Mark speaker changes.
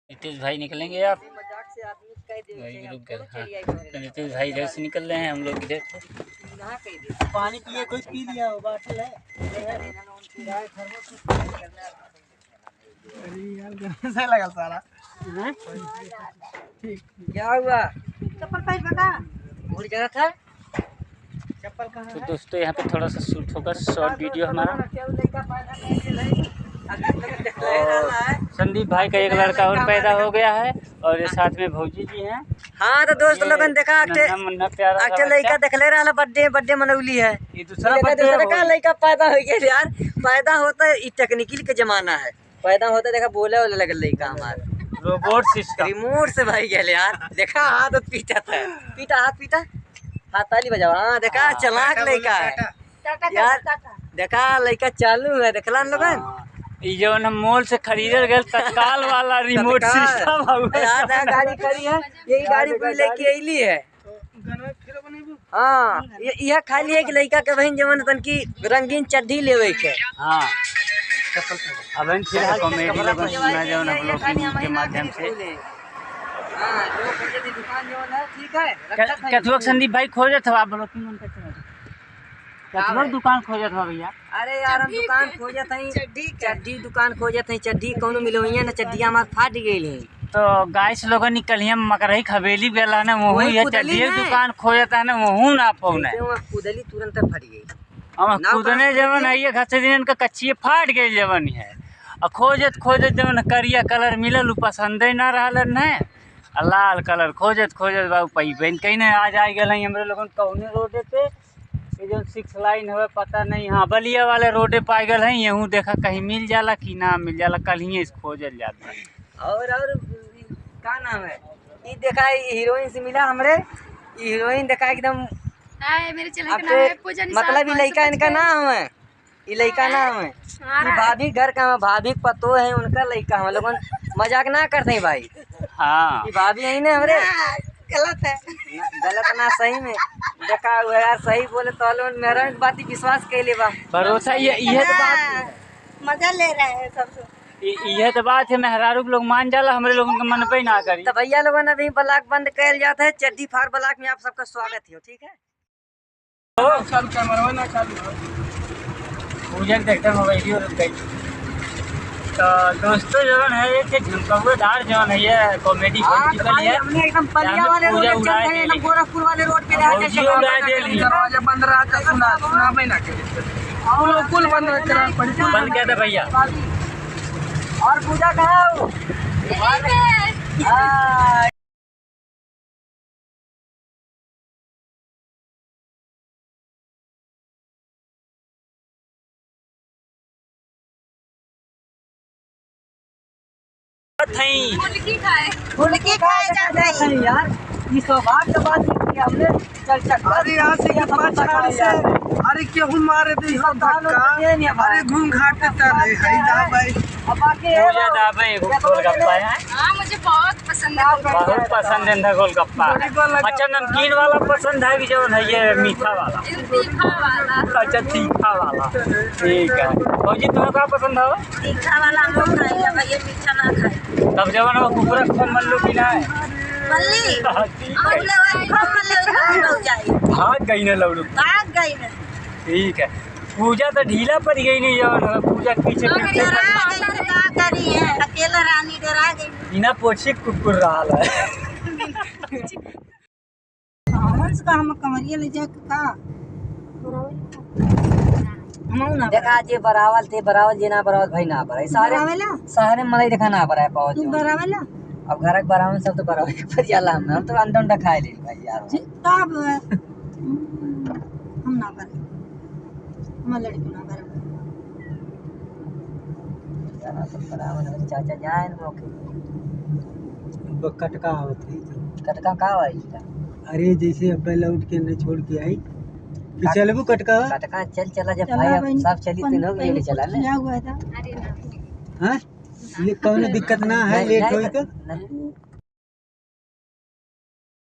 Speaker 1: नीतीश भाई निकलेंगे आप? भाई रुक गए। हाँ, तो नीतीश भाई इधर से निकल रहे हैं, हम लोग इधर से।
Speaker 2: पानी पिए कोई पी लिया हो, बाटल है। से लगा सारा।
Speaker 3: क्या हुआ? चप्पल पैर बता। भूल गया था। चप्पल कहाँ
Speaker 1: तो दोस्तों यहाँ पे थोड़ा सा शूट होगा शॉर्ट वीडियो हमारा। संदीप भाई का एक लड़का और पैदा हो गया है और ये साथ में भौजी जी हैं।
Speaker 3: हाँ तो दोस्त लोगन देखा अक्टे लड़का देखले रहा बर्थडे मनौली है।
Speaker 1: ये दूसरा का
Speaker 3: लड़का पैदा हो गया यार। पैदा होता है टेक्निकल का जमाना है। पैदा होता देखा बोले वाले लगल लड़का हमारा
Speaker 1: रोबोट सिस्टम
Speaker 3: रिमोट से भाई गया यार। देखा हाथ पीटा था, पीटा हाथ ताली बजाओ। हाँ देखा चलाक लड़का है यार। देखा लड़का चालू है, देखला लोगन।
Speaker 1: ये जो हम मॉल से खरीदल गए तत्काल वाला रिमोट सिस्टम
Speaker 3: यार गाड़ी खड़ी है, यही गाड़ी लेके अली है। हाँ यह खाली है कि लड़का के बहन जवन तन की रंगीन चड्ढी लेवे के।
Speaker 1: हाँ अब फिलहाल कॉमेडी लोगन सुना जाओ ना हम लोग के माध्यम से।
Speaker 3: दुकान जो है ठीक है।
Speaker 1: कथुआ संदीप भाई खोजत हवा बोलो कि मन कथुआ दुकान खोजत हवा भैया।
Speaker 3: अरे यार हम दुकान खोजत हई चड्ढी दुकान खोजत हई। चड्ढी कौनो मिलोइया ना, चड्ढी हमार फाट गई है।
Speaker 1: तो गाइस लोगन निकलिए मकरही खबेली बेला ना वहू ये चड्ढी दुकान खोजत है ना वहू ना पौने
Speaker 3: कुदली तुरंत फट गई।
Speaker 1: हम कूदने जवन है ये घसे दिन का कच्ची फाट गई जवन है। और खोजत जवन करिया कलर मिलल पसंद ना रहल है। लाल कलर खोजत बाबू पैबन कहीं ना आज आ गए हमरे लोगन कौने रोडे पे ये जो 6 लाइन है पता नहीं। हाँ बलिया वाले रोडे पे आ गए हैं। यहूँ देखा कहीं मिल जाला कि ना मिल जाला, कल ही खोजल जाता है।
Speaker 3: और का नाम है ये देखा हीरोइन से मिला हमरे। हीरोइन देखा एकदम
Speaker 4: मेरे चैनल का नाम है पूजा निशा।
Speaker 3: मतलब ये लड़का इनका नाम है, ये लड़का नाम है। ये भाभी घर का भाभी पतो है उनका लड़का। हम लोग मजाक ना करते हैं भाई।
Speaker 1: हाँ
Speaker 3: ये भाभी यही ना हमरे।
Speaker 4: गलत है,
Speaker 3: गलत ना सही में देखा हुआ यार। सही बोले तो लोग मेरा बात विश्वास कैले बा
Speaker 1: भरोसा। ये तो बात
Speaker 4: मजा ले रहे हैं सबसे।
Speaker 1: यह तो बात है मेहरारू लोग मान जाला, हमरे लोगों के मन पे ना करी।
Speaker 3: तो भैया लोगों ने अभी ब्लॉक बंद कर जाता है। चड्ढी फार ब्लॉक में आप सबका स्वागत है, ठीक है।
Speaker 1: पूजा देखते वीडियो रुक गई। तो दोस्तों जवन है ये झुमकौदार जवन है ये कॉमेडी है।
Speaker 3: हमने एकदम पलिया वाले रोड पे चलते हैं, एकदम गोरखपुर वाले रोड पे
Speaker 2: दरवाजा बंद रहा था। सुना ना के कुल
Speaker 1: बंद किया था भैया।
Speaker 3: और पूजा कहाँ
Speaker 4: फुलकी खाए जाते हैं
Speaker 3: यार। ये सौभाग्य बात है हमने
Speaker 2: अरे यहाँ से अरे क्यों मारे दी हो धक्का। अरे घूम घाट भाई
Speaker 3: अब बाकी
Speaker 1: गोलगप्पा है।
Speaker 4: हाँ मुझे बहुत पसंद है,
Speaker 1: बहुत पसंद है गोलगप्पा। अच्छा नमकीन वाला पसंद है कि जो है ये मीठा वाला?
Speaker 4: तीखा वाला।
Speaker 1: अच्छा तीखा वाला ठीक है। भौजी तुम्हें क्या पसंद है?
Speaker 4: तीखा वाला हम लोग खाएंगे भैया, मीठा ना खाए।
Speaker 1: तब जब वो कुकुरा खूब मन लो कि ना
Speaker 4: मल्ली
Speaker 1: भाग गई ना लवड़ू
Speaker 4: भाग गई ना।
Speaker 1: ठीक है। पूजा तो ढीला पड़ गई नहीं जवन पूजा पीछे
Speaker 4: करी है अकेला रानी डरा गई।
Speaker 1: बिना पोछे कुकुर रहा है।
Speaker 4: हम कमरिया ले जाके का
Speaker 3: देखा जे बरावल थे बरावल जे ना बरावल भाई ना बराई सारे मलाई देखा ना बराई पावत
Speaker 4: बराबर।
Speaker 3: अब घर के बरावल सब तो बरावल पर जाला हम तो अंडा अंडा खाए ले भाई यार।
Speaker 4: तब हम ना कर हम लड़की ना कर
Speaker 3: यार सब बरावल चाचा जाए ना
Speaker 2: कटका होती
Speaker 3: कटका का भाई।
Speaker 2: अरे जैसे अब लौट के न छोड़ के आई चलबू कटका
Speaker 3: चला जब भाई सब चली तीनों के लिए चला ना।
Speaker 4: हुआ था।
Speaker 2: हाँ कौन दिक्कत ना है लेट होई तो